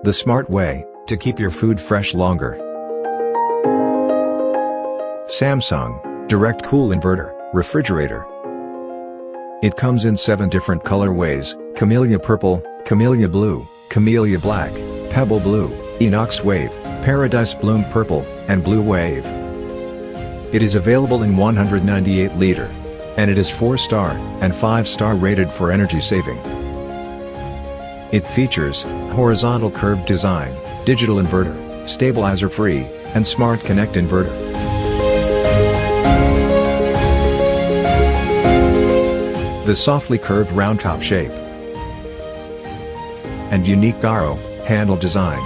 the smart way to keep your food fresh longer. Samsung Direct Cool Inverter Refrigerator. It comes in 7 different colorways: Camellia Purple, Camellia Blue, Camellia Black, Pebble Blue, Inox Wave, Paradise Bloom Purple, and Blue Wave. It is available in 198-liter. And it is 4-star and 5-star rated for energy saving. It features horizontal curved design, digital inverter, stabilizer free, and smart connect inverter. The softly curved round top shape and unique gyro handle design.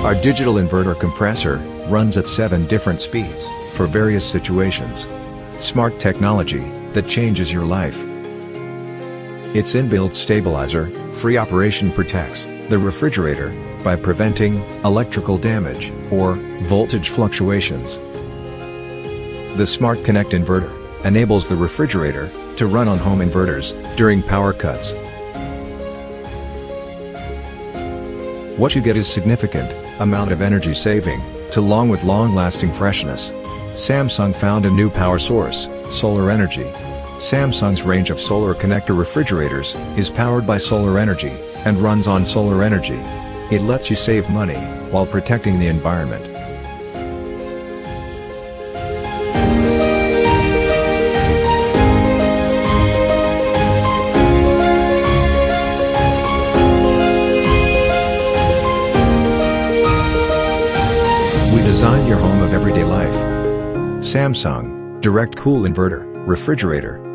Our digital inverter compressor runs at 7 different speeds for various situations. Smart technology that changes your life. Its inbuilt stabilizer free operation protects the refrigerator by preventing electrical damage or voltage fluctuations. The Smart Connect inverter enables the refrigerator to run on home inverters during power cuts. What you get is significant amount of energy saving, along with long-lasting freshness. Samsung found a new power source, solar energy. Samsung's range of solar connector refrigerators is powered by solar energy and runs on solar energy. It lets you save money while protecting the environment. We designed your home of everyday life. Samsung Direct Cool Inverter Refrigerator.